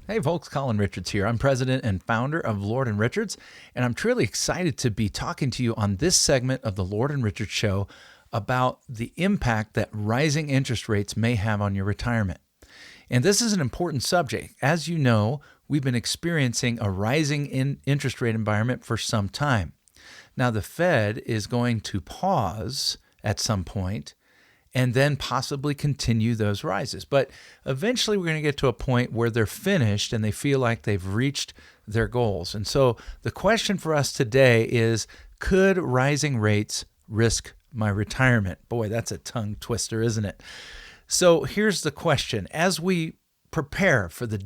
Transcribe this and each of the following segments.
Hey folks, Colin Richards here. I'm president and founder of Lord and Richards, and I'm truly excited to be talking to you on this segment of the Lord and Richards show about the impact that rising interest rates may have on your retirement. And this is an important subject. As you know, we've been experiencing a rising interest rate environment for some time. Now, the Fed is going to pause at some point and then possibly continue those rises. But eventually we're going to get to a point where they're finished and they feel like they've reached their goals. And so the question for us today is, could rising rates risk my retirement? Boy, that's a tongue twister, isn't it? So here's the question. As we prepare for the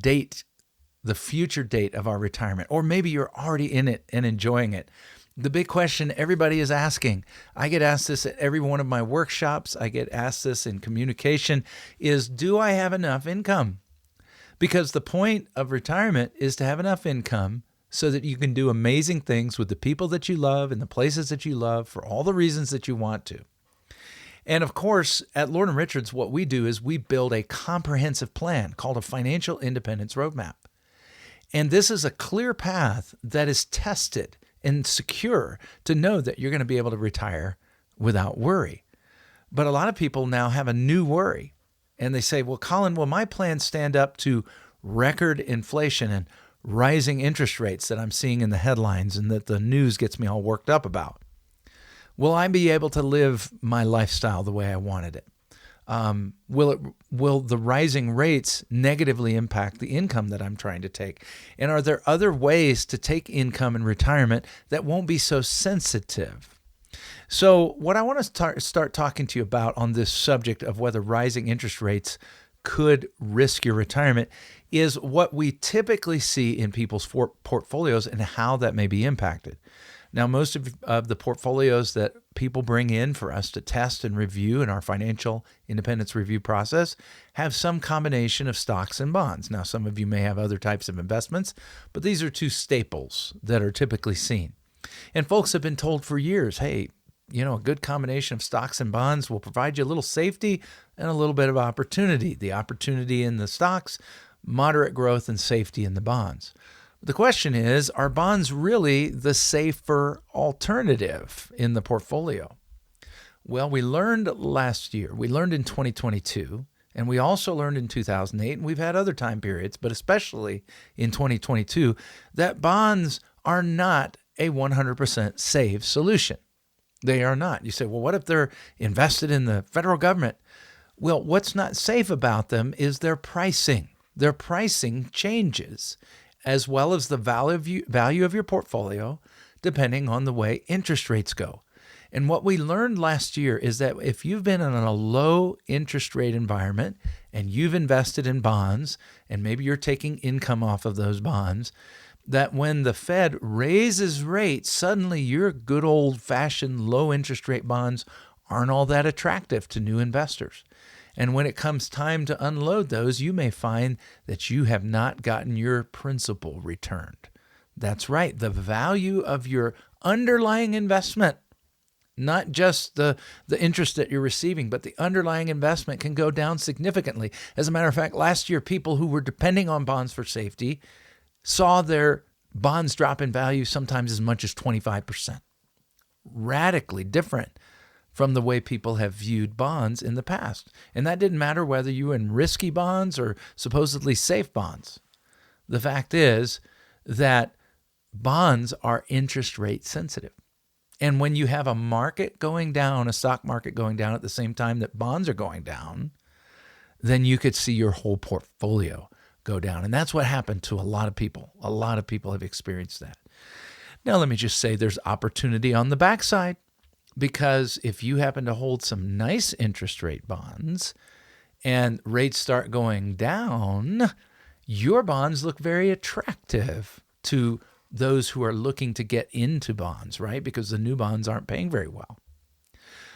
future date of our retirement, or maybe you're already in it and enjoying it, the big question everybody is asking, I get asked this at every one of my workshops, I get asked this in communication, is do I have enough income? Because the point of retirement is to have enough income so that you can do amazing things with the people that you love and the places that you love for all the reasons that you want to. And of course, at Lord & Richards, what we do is we build a comprehensive plan called a financial independence roadmap. And this is a clear path that is tested and secure to know that you're going to be able to retire without worry. But a lot of people now have a new worry. And they say, well, Colin, will my plan stand up to record inflation and rising interest rates that I'm seeing in the headlines and that the news gets me all worked up about? Will I be able to live my lifestyle the way I wanted it? Will the rising rates negatively impact the income that I'm trying to take? And are there other ways to take income in retirement that won't be so sensitive? So what I want to start talking to you about on this subject of whether rising interest rates could risk your retirement is what we typically see in people's portfolios and how that may be impacted. Now, most of the portfolios that people bring in for us to test and review in our financial independence review process have some combination of stocks and bonds. Now, some of you may have other types of investments, but these are two staples that are typically seen. And folks have been told for years, hey, a good combination of stocks and bonds will provide you a little safety and a little bit of opportunity. The opportunity in the stocks, moderate growth, and safety in the bonds. The question is, are bonds really the safer alternative in the portfolio? Well, we learned last year, we learned in 2022, and we also learned in 2008, and we've had other time periods, but especially in 2022, that bonds are not a 100% safe solution. They are not. You say, well, what if they're invested in the federal government? Well, what's not safe about them is their pricing. Their pricing changes, as well as the value of your portfolio, depending on the way interest rates go. And what we learned last year is that if you've been in a low interest rate environment and you've invested in bonds, and maybe you're taking income off of those bonds, that when the Fed raises rates, suddenly your good old-fashioned low interest rate bonds aren't all that attractive to new investors. And when it comes time to unload those, you may find that you have not gotten your principal returned. That's right, the value of your underlying investment, not just the interest that you're receiving, but the underlying investment can go down significantly. As a matter of fact, last year, people who were depending on bonds for safety saw their bonds drop in value sometimes as much as 25%. Radically different from the way people have viewed bonds in the past. And that didn't matter whether you were in risky bonds or supposedly safe bonds. The fact is that bonds are interest rate sensitive. And when you have a market going down, a stock market going down at the same time that bonds are going down, then you could see your whole portfolio go down. And that's what happened to a lot of people. A lot of people have experienced that. Now, let me just say there's opportunity on the backside. Because if you happen to hold some nice interest rate bonds and rates start going down, your bonds look very attractive to those who are looking to get into bonds, right? Because the new bonds aren't paying very well.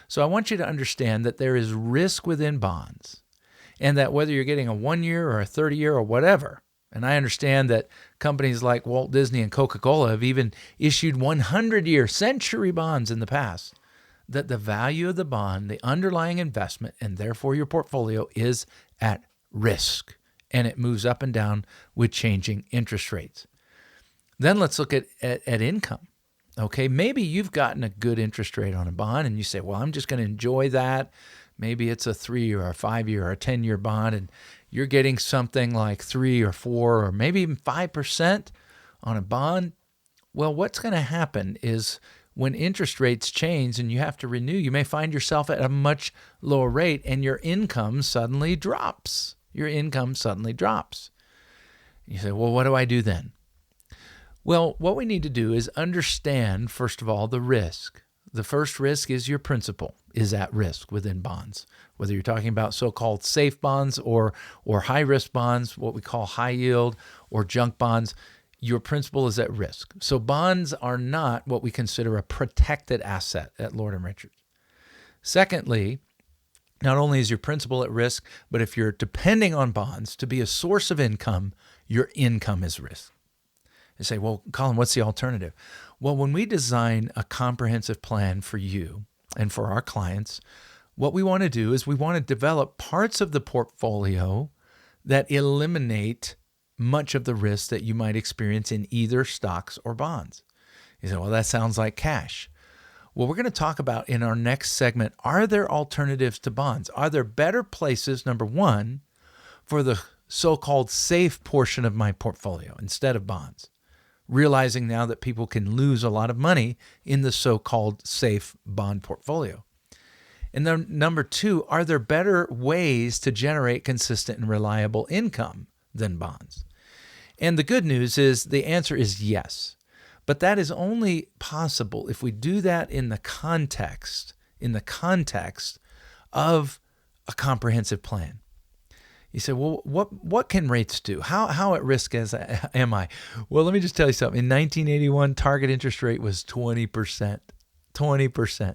So I want you to understand that there is risk within bonds, and that whether you're getting a 1 year or a 30 year or whatever, and I understand that companies like Walt Disney and Coca-Cola have even issued 100-year century bonds in the past, that the value of the bond, the underlying investment, and therefore your portfolio is at risk. and it moves up and down with changing interest rates. Then let's look at income. Okay, maybe you've gotten a good interest rate on a bond and you say, well, I'm just going to enjoy that. Maybe it's a 3 or a 5 year or a 10-year bond, and you're getting something like 3 or 4 or maybe even 5% on a bond. Well, what's going to happen is when interest rates change and you have to renew, you may find yourself at a much lower rate and your income suddenly drops. You say, well, what do I do then? Well, what we need to do is understand, first of all, the risk. The first risk is your principal is at risk within bonds, whether you're talking about so-called safe bonds or high-risk bonds, what we call high yield or junk bonds. Your principal is at risk. So bonds are not what we consider a protected asset at Lord & Richards. Secondly, not only is your principal at risk, but if you're depending on bonds to be a source of income, your income is risk. You say, well, Colin, what's the alternative? Well, when we design a comprehensive plan for you and for our clients, what we want to do is we want to develop parts of the portfolio that eliminate much of the risk that you might experience in either stocks or bonds. You say, well, that sounds like cash. Well, we're going to talk about in our next segment, are there alternatives to bonds? Are there better places, number one, for the so-called safe portion of my portfolio instead of bonds? Realizing now that people can lose a lot of money in the so-called safe bond portfolio. And then number two, are there better ways to generate consistent and reliable income than bonds? And the good news is the answer is yes. But that is only possible if we do that in the context of a comprehensive plan. You say, well, what can rates do? How at risk am I? Well, let me just tell you something. In 1981, target interest rate was 20%. 20%.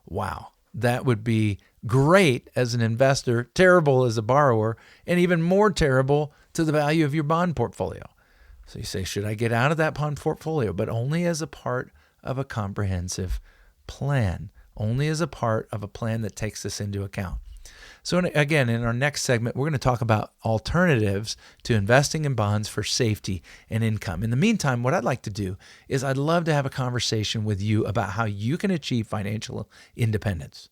Wow. That would be great as an investor, terrible as a borrower, and even more terrible to the value of your bond portfolio. So you say, should I get out of that bond portfolio? But only as a part of a comprehensive plan. Only as a part of a plan that takes this into account. So again, in our next segment, we're going to talk about alternatives to investing in bonds for safety and income. In the meantime, what I'd like to do is I'd love to have a conversation with you about how you can achieve financial independence.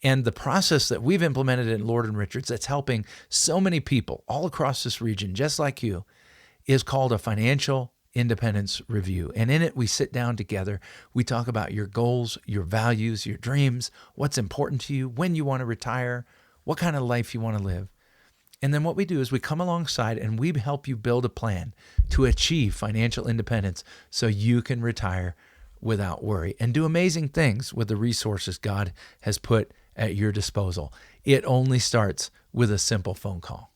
And the process that we've implemented at Lord & Richards that's helping so many people all across this region, just like you, is called a financial independence review. And in it, we sit down together. We talk about your goals, your values, your dreams, what's important to you, when you want to retire, what kind of life you want to live. And then what we do is we come alongside and we help you build a plan to achieve financial independence so you can retire without worry and do amazing things with the resources God has put at your disposal. It only starts with a simple phone call.